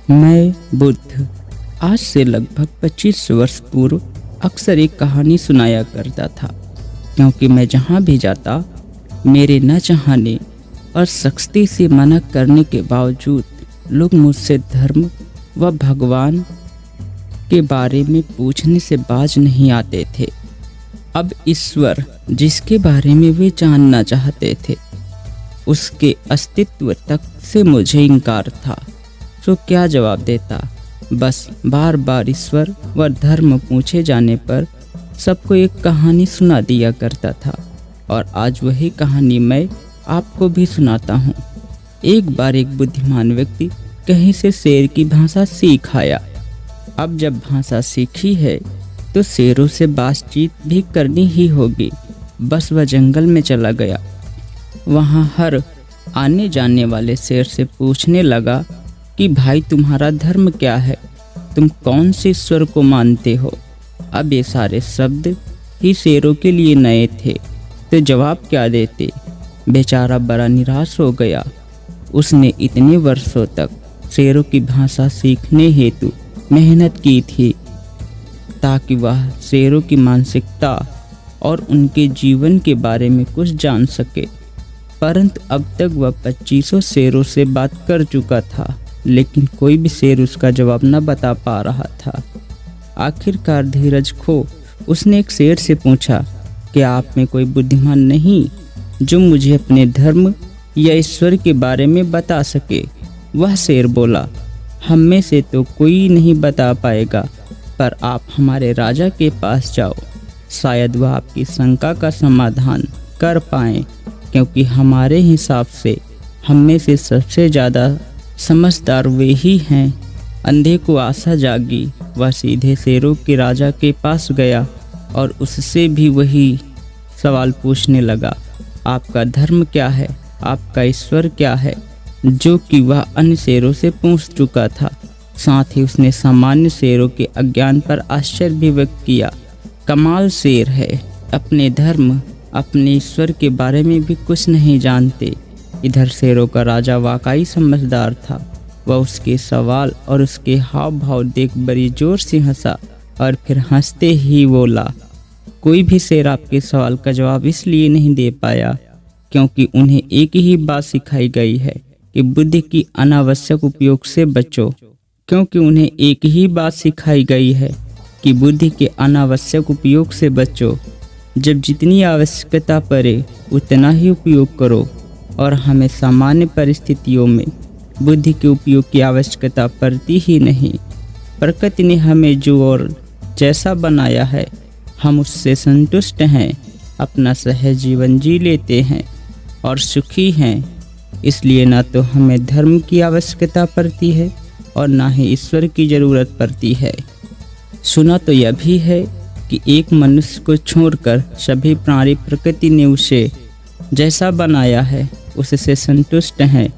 मैं बुद्ध आज से लगभग 25 वर्ष पूर्व अक्सर एक कहानी सुनाया करता था, क्योंकि मैं जहाँ भी जाता मेरे न चाहने और सख्ती से मना करने के बावजूद लोग मुझसे धर्म व भगवान के बारे में पूछने से बाज नहीं आते थे। अब ईश्वर जिसके बारे में वे जानना चाहते थे उसके अस्तित्व तक से मुझे इनकार था। तो क्या जवाब देता? बस बार बार ईश्वर व धर्म पूछे जाने पर सबको एक कहानी सुना दिया करता था, और आज वही कहानी मैं आपको भी सुनाता हूँ। एक बार एक बुद्धिमान व्यक्ति कहीं से शेर की भाषा सीख आया। अब जब भाषा सीखी है तो शेरों से बातचीत भी करनी ही होगी। बस वह जंगल में चला गया। वहाँ हर आने जाने वाले शेर से पूछने लगा कि भाई तुम्हारा धर्म क्या है, तुम कौन से ईश्वर को मानते हो। अब ये सारे शब्द ही शेरों के लिए नए थे, तो जवाब क्या देते। बेचारा बड़ा निराश हो गया। उसने इतने वर्षों तक शेरों की भाषा सीखने हेतु मेहनत की थी ताकि वह शेरों की मानसिकता और उनके जीवन के बारे में कुछ जान सके, परंतु अब तक वह 2500 शेरों से बात कर चुका था, लेकिन कोई भी शेर उसका जवाब न बता पा रहा था। आखिरकार धीरज खो उसने एक शेर से पूछा, क्या आप में कोई बुद्धिमान नहीं जो मुझे अपने धर्म या ईश्वर के बारे में बता सके। वह शेर बोला, हम में से तो कोई नहीं बता पाएगा, पर आप हमारे राजा के पास जाओ, शायद वह आपकी शंका का समाधान कर पाएं, क्योंकि हमारे हिसाब से हम में से सबसे ज़्यादा समझदार वे ही हैं। अंधे को आशा जागी। वह सीधे शेरों के राजा के पास गया और उससे भी वही सवाल पूछने लगा, आपका धर्म क्या है, आपका ईश्वर क्या है, जो कि वह अन्य शेरों से पूछ चुका था। साथ ही उसने सामान्य शेरों के अज्ञान पर आश्चर्य भी व्यक्त किया। कमाल शेर है, अपने धर्म अपने ईश्वर के बारे में भी कुछ नहीं जानते। इधर शेरों का राजा वाकई समझदार था। वह उसके सवाल और उसके हाव भाव देख बड़ी जोर से हंसा और फिर हंसते ही बोला, कोई भी शेर आपके सवाल का जवाब इसलिए नहीं दे पाया क्योंकि उन्हें एक ही बात सिखाई गई है कि बुद्धि की अनावश्यक उपयोग से बचो। क्योंकि उन्हें एक ही बात सिखाई गई है कि बुद्धि के अनावश्यक उपयोग से बचो। जब जितनी आवश्यकता पड़े उतना ही उपयोग करो, और हमें सामान्य परिस्थितियों में बुद्धि के उपयोग की आवश्यकता पड़ती ही नहीं। प्रकृति ने हमें जो और जैसा बनाया है हम उससे संतुष्ट हैं, अपना सहज जीवन जी लेते हैं और सुखी हैं। इसलिए ना तो हमें धर्म की आवश्यकता पड़ती है और ना ही ईश्वर की ज़रूरत पड़ती है। सुना तो यह भी है कि एक मनुष्य को छोड़कर सभी प्राणी प्रकृति ने उसे जैसा बनाया है उससे संतुष्ट हैं,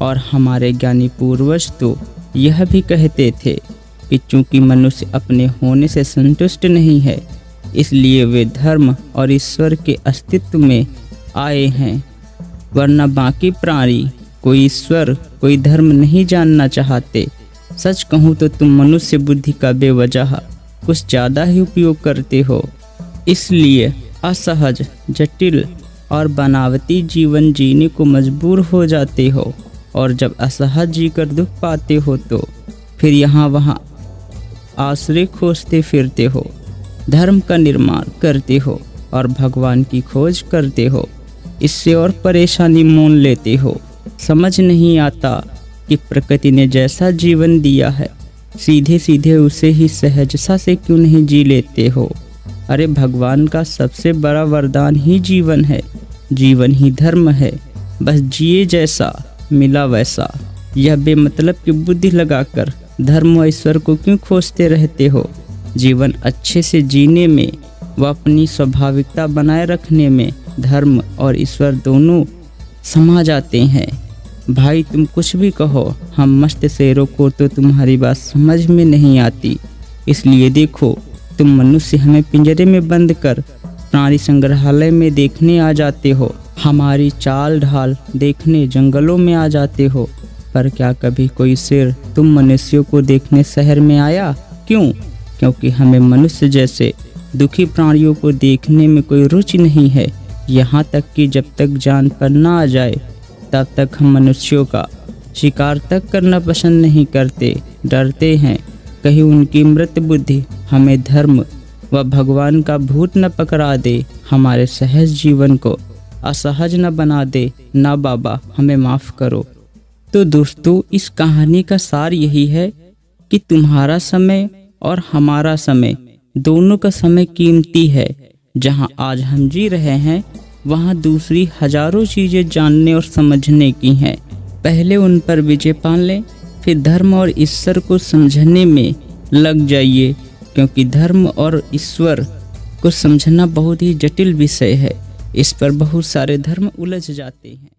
और हमारे ज्ञानी पूर्वज तो यह भी कहते थे कि चूंकि मनुष्य अपने होने से संतुष्ट नहीं है, इसलिए वे धर्म और ईश्वर के अस्तित्व में आए हैं, वरना बाकी प्राणी कोई ईश्वर कोई धर्म नहीं जानना चाहते। सच कहूँ तो तुम मनुष्य बुद्धि का बेवजह कुछ ज़्यादा ही उपयोग करते हो, इसलिए असहज, जटिल और बनावटी जीवन जीने को मजबूर हो जाते हो, और जब असहज जीकर दुख पाते हो तो फिर यहाँ वहाँ आश्रय खोजते फिरते हो, धर्म का निर्माण करते हो और भगवान की खोज करते हो। इससे और परेशानी मोल लेते हो। समझ नहीं आता कि प्रकृति ने जैसा जीवन दिया है सीधे सीधे उसे ही सहजता से क्यों नहीं जी लेते हो। अरे भगवान का सबसे बड़ा वरदान ही जीवन है, जीवन ही धर्म है। बस जिए जैसा मिला वैसा। यह बेमतलब की बुद्धि लगाकर धर्म व ईश्वर को क्यों खोजते रहते हो। जीवन अच्छे से जीने में व अपनी स्वाभाविकता बनाए रखने में धर्म और ईश्वर दोनों समा जाते हैं। भाई तुम कुछ भी कहो, हम मस्त शेरों को तो तुम्हारी बात समझ में नहीं आती। इसलिए देखो, तुम मनुष्य हमें पिंजरे में बंद कर प्राणी संग्रहालय में देखने आ जाते हो, हमारी चाल ढाल देखने जंगलों में आ जाते हो, पर क्या कभी कोई शेर तुम मनुष्यों को देखने शहर में आया? क्यों? क्योंकि हमें मनुष्य जैसे दुखी प्राणियों को देखने में कोई रुचि नहीं है। यहाँ तक कि जब तक जान पर ना आ जाए तब तक हम मनुष्यों का शिकार तक करना पसंद नहीं करते, डरते हैं कहीं उनकी मृत बुद्धि हमें धर्म व भगवान का भूत न पकड़ा दे, हमारे सहज जीवन को असहज न बना दे। ना बाबा, हमें माफ़ करो। तो दोस्तों, इस कहानी का सार यही है कि तुम्हारा समय और हमारा समय, दोनों का समय कीमती है। जहां आज हम जी रहे हैं वहां दूसरी हजारों चीज़ें जानने और समझने की हैं। पहले उन पर विजय पा लें, फिर धर्म और ईश्वर को समझने में लग जाइए, क्योंकि धर्म और ईश्वर को समझना बहुत ही जटिल विषय है। इस पर बहुत सारे धर्म उलझ जाते हैं।